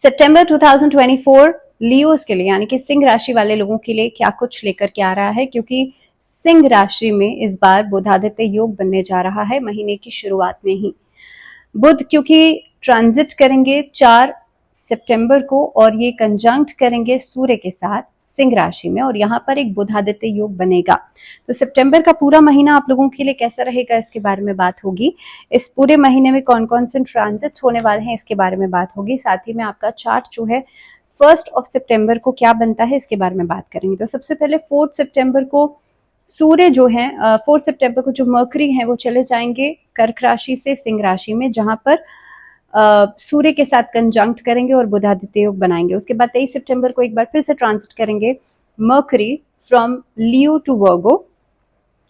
सितंबर 2024 Leos के लिए यानी कि सिंह राशि वाले लोगों के लिए क्या कुछ लेकर के आ रहा है, क्योंकि सिंह राशि में इस बार बुधादित्य योग बनने जा रहा है महीने की शुरुआत में ही। बुध क्योंकि ट्रांजिट करेंगे 4 सितंबर को और ये कंजंक्ट करेंगे सूर्य के साथ सिंह राशि में, और यहाँ पर एक बुधादित्य योग बनेगा। तो सितंबर का पूरा महीना आप लोगों के लिए कैसा रहेगा इसके बारे में बात होगी। इस पूरे महीने में कौन कौन से ट्रांजिट्स होने वाले हैं इसके बारे में बात होगी। साथ ही में आपका चार्ट जो है 1 सितंबर को क्या बनता है इसके बारे में बात करेंगे। तो सबसे पहले 4 सितंबर को सूर्य जो है 4 सितंबर को जो मर्करी है वो चले जाएंगे कर्क राशि से सिंह राशि में, जहां पर सूर्य के साथ कंजंक्ट करेंगे और बुधादित्य योग बनाएंगे। उसके बाद 23 सितंबर को एक बार फिर से ट्रांजिट करेंगे मर्करी फ्रॉम लियो टू वर्गो।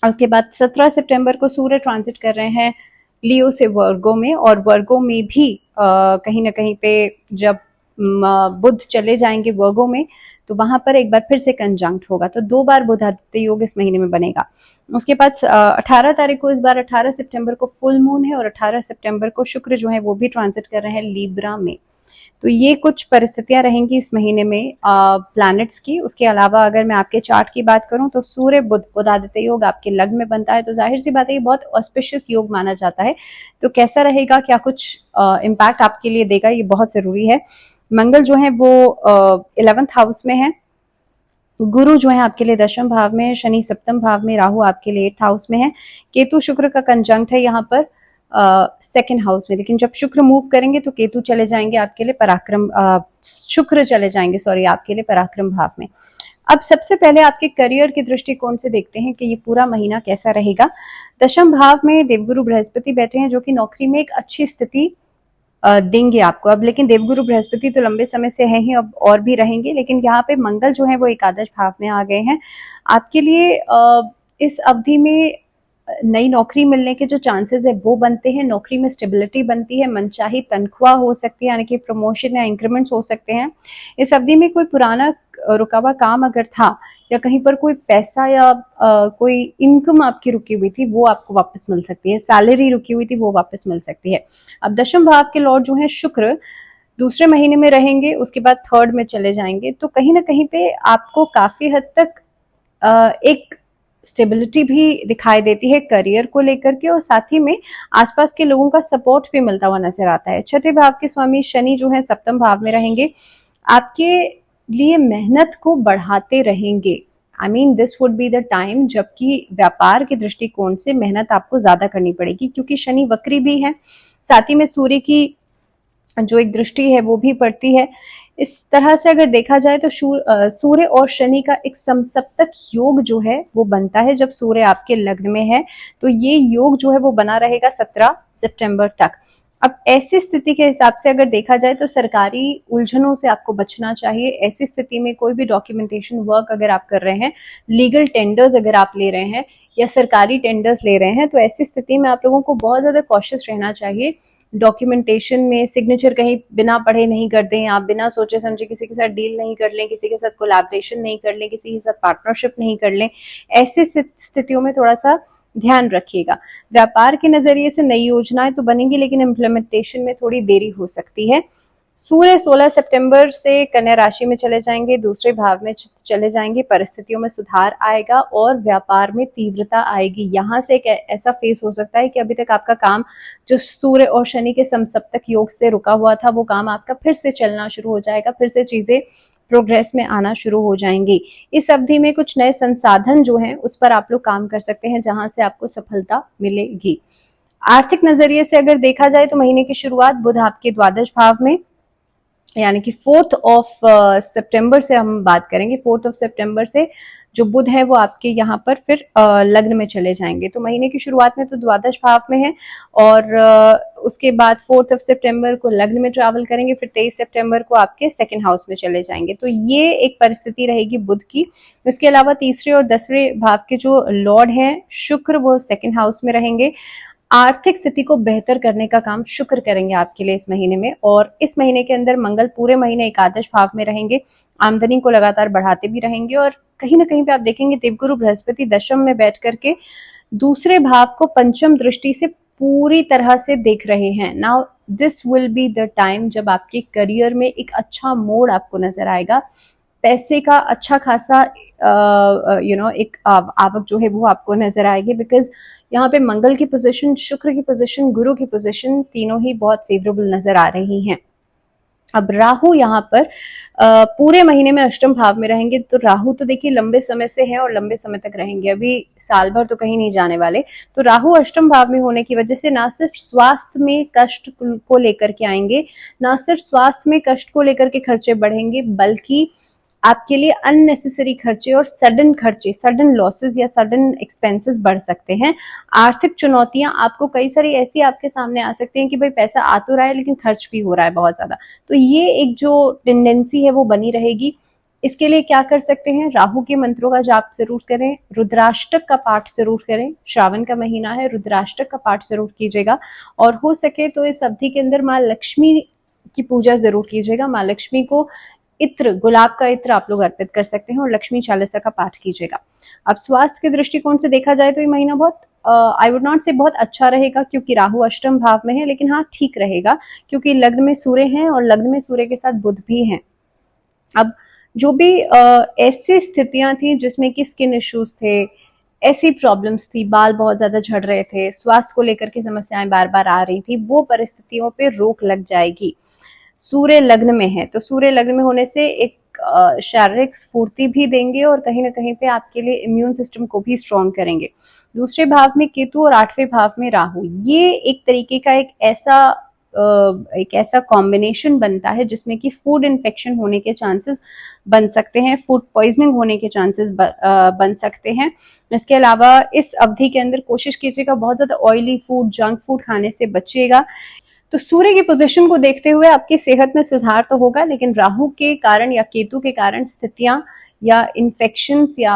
उसके बाद 17 सितंबर को सूर्य ट्रांजिट कर रहे हैं लियो से वर्गो में, और वर्गो में भी कहीं ना कहीं पे जब बुध चले जाएंगे वर्गो में तो वहां पर एक बार फिर से कंजंक्ट होगा। तो 2 बार बुधादित्य योग इस महीने में बनेगा। उसके बाद 18 तारीख को, इस बार 18 सितंबर को फुल मून है और 18 सितंबर को शुक्र जो है वो भी ट्रांजिट कर रहे हैं लीब्रा में। तो ये कुछ परिस्थितियां रहेंगी इस महीने में प्लैनेट्स की। उसके अलावा अगर मैं आपके चार्ट की बात करूं तो सूर्य बुध बुधादित्य योग आपके लग्न में बनता है, तो जाहिर सी बात है ये बहुत ऑस्पिशियस योग माना जाता है। तो कैसा रहेगा, क्या कुछ इम्पैक्ट आपके लिए देगा, ये बहुत जरूरी है। मंगल जो है वो 11th हाउस में है, गुरु जो है आपके लिए 10वें भाव में है, शनि 7वें भाव में, राहु आपके लिए 8th हाउस में है, केतु शुक्र का कंजंक्ट है यहाँ पर 2nd हाउस में। लेकिन जब शुक्र मूव करेंगे तो केतु चले जाएंगे आपके लिए पराक्रम शुक्र चले जाएंगे आपके लिए पराक्रम भाव में। अब सबसे पहले आपके करियर के दृष्टिकोण से देखते हैं कि ये पूरा महीना कैसा रहेगा। 10वें भाव में देवगुरु बृहस्पति बैठे हैं जो कि नौकरी में एक अच्छी स्थिति देंगे आपको। अब लेकिन देवगुरु बृहस्पति तो लंबे समय से है ही, अब और भी रहेंगे, लेकिन यहाँ पे मंगल जो है वो एकादश भाव में आ गए हैं। आपके लिए इस अवधि में नई नौकरी मिलने के जो चांसेस है वो बनते हैं, नौकरी में स्टेबिलिटी बनती है, मनचाही तनख्वाह हो सकती है यानी कि प्रमोशन या इंक्रीमेंट्स हो सकते हैं। इस अवधि में कोई पुराना रुका हुआ काम अगर था या कहीं पर कोई पैसा या कोई इनकम आपकी रुकी हुई थी वो आपको वापस मिल सकती है, सैलरी रुकी हुई थी वो वापस मिल सकती है। अब 10वें भाव के लॉर्ड जो है शुक्र दूसरे महीने में रहेंगे, उसके बाद 3rd में चले जाएंगे, तो कहीं ना कहीं पे आपको काफी हद तक एक स्टेबिलिटी भी दिखाई देती है करियर को लेकर के, और साथ ही में आसपास के लोगों का सपोर्ट भी मिलता हुआ नजर आता है। 6ठे भाव के स्वामी शनि जो है 7वें भाव में रहेंगे, आपके लिए मेहनत को बढ़ाते रहेंगे। I mean this would be the time जबकि व्यापार के दृष्टिकोण से मेहनत आपको ज्यादा करनी पड़ेगी, क्योंकि शनि वक्री भी है, साथ ही में सूर्य की जो एक दृष्टि है वो भी पड़ती है। इस तरह से अगर देखा जाए तो सूर्य और शनि का एक समसप्तक योग जो है वो बनता है जब सूर्य आपके लग्न में है। तो ये योग जो है वो बना रहेगा 17 सितंबर तक। अब ऐसी स्थिति के हिसाब से अगर देखा जाए तो सरकारी उलझनों से आपको बचना चाहिए। ऐसी स्थिति में कोई भी डॉक्यूमेंटेशन वर्क अगर आप कर रहे हैं, लीगल टेंडर्स अगर आप ले रहे हैं या सरकारी टेंडर्स ले रहे हैं, तो ऐसी स्थिति में आप लोगों को बहुत ज्यादा कॉशियस रहना चाहिए। डॉक्यूमेंटेशन में सिग्नेचर कहीं बिना पढ़े नहीं कर दें, आप बिना सोचे समझे किसी के साथ डील नहीं कर लें, किसी के साथ कोलैबोरेशन नहीं कर लें, किसी के साथ पार्टनरशिप नहीं कर लें। ऐसी स्थितियों में थोड़ा सा ध्यान रखिएगा। व्यापार के नजरिए से नई योजनाएं तो बनेंगी, लेकिन इम्प्लीमेंटेशन में थोड़ी देरी हो सकती है। सूर्य 16 सितंबर से कन्या राशि में चले जाएंगे, दूसरे भाव में चले जाएंगे, परिस्थितियों में सुधार आएगा और व्यापार में तीव्रता आएगी। यहाँ से एक ऐसा फेस हो सकता है कि अभी तक आपका काम जो सूर्य और शनि के समसप्तक योग से रुका हुआ था वो काम आपका फिर से चलना शुरू हो जाएगा, फिर से चीजें प्रोग्रेस में आना शुरू हो जाएंगी। इस अवधि में कुछ नए संसाधन जो हैं उस पर आप लोग काम कर सकते हैं, जहां से आपको सफलता मिलेगी। आर्थिक नजरिए से अगर देखा जाए तो महीने की शुरुआत बुध आपके द्वादश भाव में यानी कि 4 सितंबर से हम बात करेंगे। 4 सितंबर से जो बुध है वो आपके यहाँ पर फिर लग्न में चले जाएंगे। तो महीने की शुरुआत में तो द्वादश भाव में है और उसके बाद 4 सितंबर को लग्न में ट्रैवल करेंगे, फिर 23 सितंबर को आपके 2nd हाउस में चले जाएंगे। तो ये एक परिस्थिति रहेगी बुध की। इसके अलावा तीसरे और 10वें भाव के जो लॉर्ड हैं शुक्र, वो 2nd हाउस में रहेंगे। आर्थिक स्थिति को बेहतर करने का काम शुक्र करेंगे आपके लिए इस महीने में, और इस महीने के अंदर मंगल पूरे महीने एकादश भाव में रहेंगे, आमदनी को लगातार बढ़ाते भी रहेंगे। और कहीं ना कहीं पे आप देखेंगे देवगुरु बृहस्पति दशम में बैठ करके दूसरे भाव को पंचम दृष्टि से पूरी तरह से देख रहे हैं। Now this will be the time जब आपके करियर में एक अच्छा मोड़ आपको नजर आएगा, पैसे का अच्छा खासा एक आवक जो है वो आपको नजर आएगी, बिकॉज यहाँ पे मंगल की पोजीशन, शुक्र की पोजीशन, गुरु की पोजीशन तीनों ही बहुत फेवरेबल नजर आ रही हैं। अब राहु यहाँ पर पूरे महीने में अष्टम भाव में रहेंगे, तो राहु तो देखिए लंबे समय से है और लंबे समय तक रहेंगे, अभी साल भर तो कहीं नहीं जाने वाले। तो राहु अष्टम भाव में होने की वजह से ना सिर्फ स्वास्थ्य में कष्ट को लेकर के आएंगे, ना सिर्फ स्वास्थ्य में कष्ट को लेकर के खर्चे बढ़ेंगे, बल्कि आपके लिए अननेसेसरी खर्चे और सडन खर्चे, सडन लॉसेस या सडन एक्सपेंसेस बढ़ सकते हैं। आर्थिक चुनौतियां आपको कई सारी ऐसी आपके सामने आ सकती हैं कि भाई पैसा आ तो रहा है लेकिन खर्च भी हो रहा है बहुत ज्यादा, तो ये एक जो टेंडेंसी है वो बनी रहेगी। इसके लिए क्या कर सकते हैं, राहु के मंत्रों का जाप जरूर करें, रुद्राष्टक का पाठ जरूर करें, श्रावण का महीना है, रुद्राष्टक का पाठ जरूर कीजिएगा, और हो सके तो इस अवधि के अंदर माँ लक्ष्मी की पूजा जरूर कीजिएगा। माँ लक्ष्मी को इत्र, गुलाब का इत्र आप लोग अर्पित कर सकते हैं और लक्ष्मी चालीसा का पाठ कीजिएगा। अब स्वास्थ्य के दृष्टिकोण से देखा जाए तो ये महीना बहुत आई वुड नॉट से बहुत अच्छा रहेगा, क्योंकि राहु अष्टम भाव में है, लेकिन हाँ ठीक रहेगा क्योंकि लग्न में सूर्य हैं और लग्न में सूर्य के साथ बुध भी हैं। अब जो भी ऐसी स्थितियां थी जिसमें कि स्किन इश्यूज थे, ऐसी प्रॉब्लम्स थी, बाल बहुत ज्यादा झड़ रहे थे, स्वास्थ्य को लेकर के समस्याएं बार बार आ रही थी, वो परिस्थितियों पे रोक लग जाएगी। सूर्य लग्न में है, तो सूर्य लग्न में होने से एक शारीरिक स्फूर्ति भी देंगे और कहीं ना कहीं पे आपके लिए इम्यून सिस्टम को भी स्ट्रॉन्ग करेंगे। दूसरे भाव में केतु और आठवें भाव में राहु, ये एक तरीके का एक ऐसा कॉम्बिनेशन बनता है जिसमें कि फूड इन्फेक्शन होने के चांसेस बन सकते हैं, फूड पॉइजनिंग होने के चांसेस बन सकते हैं। इसके अलावा इस अवधि के अंदर कोशिश कीजिएगा बहुत ज्यादा ऑयली फूड, जंक फूड खाने से बचिएगा। तो सूर्य की पोजीशन को देखते हुए आपकी सेहत में सुधार तो होगा, लेकिन राहु के कारण या केतु के कारण स्थितियां या इन्फेक्शंस या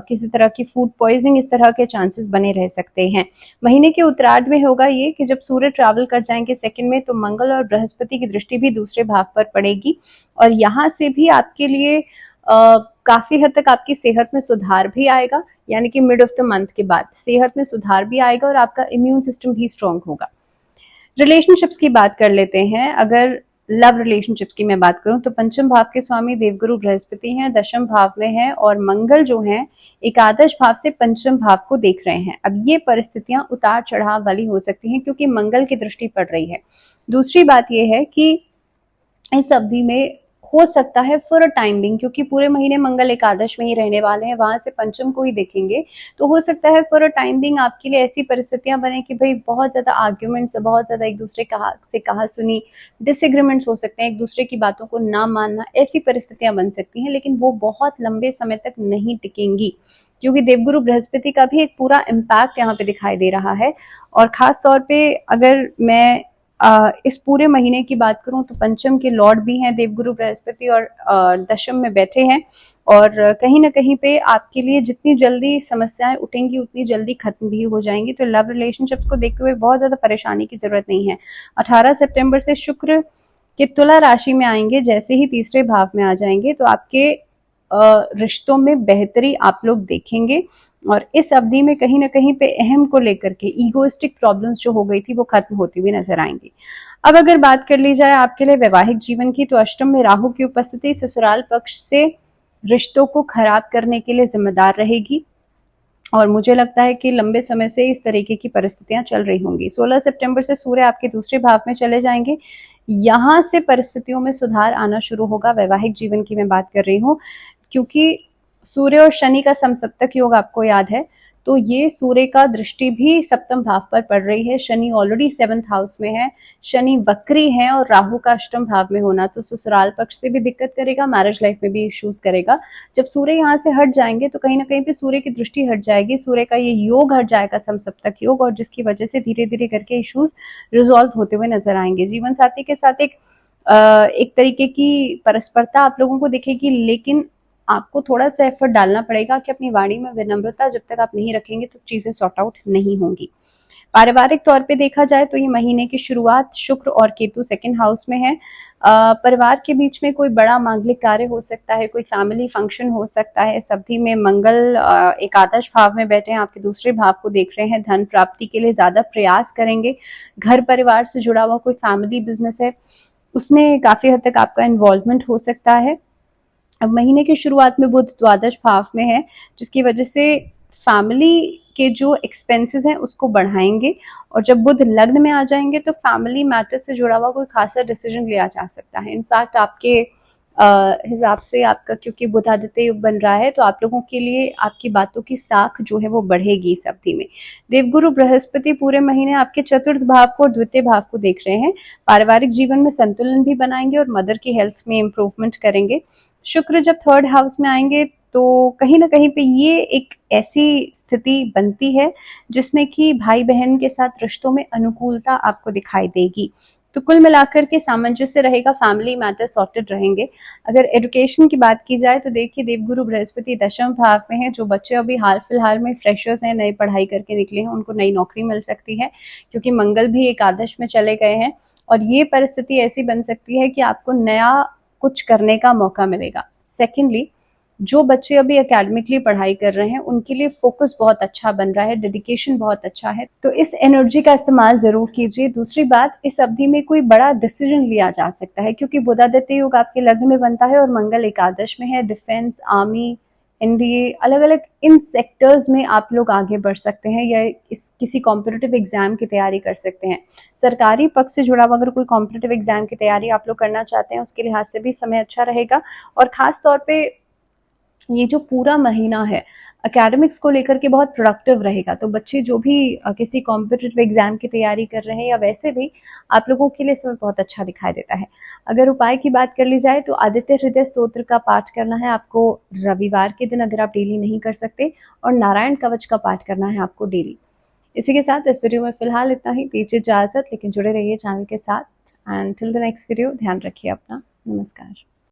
किसी तरह की फूड पॉइजनिंग, इस तरह के चांसेस बने रह सकते हैं। महीने के उत्तरार्ध में होगा ये कि जब सूर्य ट्रैवल कर जाएंगे सेकंड में, तो मंगल और बृहस्पति की दृष्टि भी दूसरे भाव पर पड़ेगी और यहाँ से भी आपके लिए काफी हद तक आपकी सेहत में सुधार भी आएगा, यानी कि मिड ऑफ द मंथ के बाद सेहत में सुधार भी आएगा और आपका इम्यून सिस्टम भी स्ट्रांग होगा। रिलेशनशिप्स की बात कर लेते हैं। अगर लव रिलेशनशिप्स की मैं बात करूं तो पंचम भाव के स्वामी देवगुरु बृहस्पति हैं, दशम भाव में है, और मंगल जो हैं एकादश भाव से पंचम भाव को देख रहे हैं। अब ये परिस्थितियां उतार चढ़ाव वाली हो सकती हैं क्योंकि मंगल की दृष्टि पड़ रही है। दूसरी बात यह है कि इस अवधि में हो सकता है फॉर अ टाइम बिंग, क्योंकि पूरे महीने मंगल एकादश में ही रहने वाले हैं, वहां से पंचम को ही देखेंगे, तो हो सकता है फॉर अ टाइम बिंग आपके लिए ऐसी परिस्थितियां बने कि भाई बहुत ज्यादा आर्ग्यूमेंट्स, बहुत ज्यादा एक दूसरे से कहा सुनी, डिसएग्रीमेंट्स हो सकते हैं, एक दूसरे की बातों को ना मानना, ऐसी परिस्थितियां बन सकती हैं, लेकिन वो बहुत लंबे समय तक नहीं टिकेंगी क्योंकि देवगुरु बृहस्पति का भी एक पूरा इम्पैक्ट यहाँ पे दिखाई दे रहा है। और खास तौर पे अगर मैं इस पूरे महीने की बात करूं तो पंचम के लॉर्ड भी हैं देवगुरु बृहस्पति और दशम में बैठे हैं, और कहीं ना कहीं पे आपके लिए जितनी जल्दी समस्याएं उठेंगी उतनी जल्दी खत्म भी हो जाएंगी। तो लव रिलेशनशिप्स को देखते हुए बहुत ज्यादा परेशानी की जरूरत नहीं है। 18 सितंबर से शुक्र के तुला राशि में आएंगे, जैसे ही तीसरे भाव में आ जाएंगे तो आपके रिश्तों में बेहतरी आप लोग देखेंगे, और इस अवधि में कहीं ना कहीं पे अहम को लेकर के ईगोइस्टिक प्रॉब्लम्स जो हो गई थी वो खत्म होती हुई नजर आएंगी। अब अगर बात कर ली जाए आपके लिए वैवाहिक जीवन की, तो अष्टम में राहु की उपस्थिति ससुराल पक्ष से रिश्तों को खराब करने के लिए जिम्मेदार रहेगी, और मुझे लगता है कि लंबे समय से इस तरीके की परिस्थितियां चल रही होंगी। 16 सितंबर से सूर्य आपके दूसरे भाव में चले जाएंगे, यहां से परिस्थितियों में सुधार आना शुरू होगा। वैवाहिक जीवन की मैं बात कर रही हूँ, क्योंकि सूर्य और शनि का समसप्तक योग आपको याद है, तो ये सूर्य का दृष्टि भी सप्तम भाव पर पड़ रही है। शनि ऑलरेडी 7th हाउस में है, शनि वक्री है, और राहु का अष्टम भाव में होना तो ससुराल पक्ष से भी दिक्कत करेगा, मैरिज लाइफ में भी इश्यूज करेगा। जब सूर्य यहाँ से हट जाएंगे तो कहीं ना कहीं पे सूर्य की दृष्टि हट जाएगी, सूर्य का ये योग हट जाएगा, समसप्तक योग, और जिसकी वजह से धीरे धीरे करके इश्यूज रिजॉल्व होते हुए नजर आएंगे। जीवन साथी के साथ एक तरीके की परस्परता आप लोगों को दिखेगी, लेकिन आपको थोड़ा सा एफर्ट डालना पड़ेगा कि अपनी वाणी में विनम्रता जब तक आप नहीं रखेंगे तो चीजें सॉर्ट आउट नहीं होंगी। पारिवारिक तौर पे देखा जाए तो ये महीने की शुरुआत शुक्र और केतु सेकंड हाउस में है। परिवार के बीच में कोई बड़ा मांगलिक कार्य हो सकता है, कोई फैमिली फंक्शन हो सकता है। इस अवधि में मंगल एकादश भाव में बैठे हैं, आपके दूसरे भाव को देख रहे हैं, धन प्राप्ति के लिए ज्यादा प्रयास करेंगे। घर परिवार से जुड़ा हुआ कोई फैमिली बिजनेस है उसमें काफी हद तक आपका इन्वॉल्वमेंट हो सकता है। अब महीने की शुरुआत में बुध द्वादश भाव में है, जिसकी वजह से फैमिली के जो एक्सपेंसेस हैं उसको बढ़ाएंगे। और जब बुध लग्न में आ जाएंगे तो फैमिली मैटर से जुड़ा हुआ कोई खासा डिसीजन लिया जा सकता है। इनफैक्ट आपके हिसाब से आपका क्योंकि बुध आदित्य युग बन रहा है तो आप लोगों के लिए आपकी बातों की साख जो है वो बढ़ेगी इस अवधि में। देवगुरु बृहस्पति पूरे महीने आपके चतुर्थ भाव को और द्वितीय भाव को देख रहे हैं। पारिवारिक जीवन में संतुलन भी बनाएंगे और मदर की हेल्थ में इंप्रूवमेंट करेंगे। शुक्र जब थर्ड हाउस में आएंगे तो कहीं ना कहीं पे ये एक ऐसी स्थिति बनती है जिसमें कि भाई बहन के साथ रिश्तों में अनुकूलता आपको दिखाई देगी। तो कुल मिलाकर के सामंजस्य रहेगा, फैमिली मैटर सॉर्टेड रहेंगे। अगर एजुकेशन की बात की जाए तो देखिए देवगुरु बृहस्पति दशम भाव में है। जो बच्चे अभी हाल फिलहाल में फ्रेशर्स हैं, नई पढ़ाई करके निकले हैं, उनको नई नौकरी मिल सकती है क्योंकि मंगल भी एकादश में चले गए हैं। और ये परिस्थिति ऐसी बन सकती है कि आपको नया कुछ करने का मौका मिलेगा। सेकेंडली, जो बच्चे अभी एकेडमिकली पढ़ाई कर रहे हैं उनके लिए फोकस बहुत अच्छा बन रहा है, डेडिकेशन बहुत अच्छा है, तो इस एनर्जी का इस्तेमाल जरूर कीजिए। दूसरी बात, इस अवधि में कोई बड़ा डिसीजन लिया जा सकता है क्योंकि बुधादित्य योग आपके लग्न में बनता है और मंगल एकादश में है। डिफेंस, आर्मी, एनडीए, अलग अलग इन सेक्टर्स में आप लोग आगे बढ़ सकते हैं या किसी कॉम्पिटिटिव एग्जाम की तैयारी कर सकते हैं। सरकारी पक्ष से जुड़ा हुआ अगर कोई कॉम्पिटिटिव एग्जाम की तैयारी आप लोग करना चाहते हैं उसके लिहाज से भी समय अच्छा रहेगा। और खास तौर पे ये जो पूरा महीना है एकेडमिक्स को लेकर के बहुत प्रोडक्टिव रहेगा। तो बच्चे जो भी किसी कॉम्पिटिटिव एग्जाम की तैयारी कर रहे हैं या वैसे भी, आप लोगों के लिए समय बहुत अच्छा दिखाई देता है। अगर उपाय की बात कर ली जाए तो आदित्य हृदय स्तोत्र का पाठ करना है आपको रविवार के दिन अगर आप डेली नहीं कर सकते, और नारायण कवच का पाठ करना है आपको डेली। इसी के साथ इस वीडियो में फिलहाल इतना ही। दीजिए इजाजत, लेकिन जुड़े रहिए चैनल के साथ। And till the next video, ध्यान रखिए अपना। नमस्कार।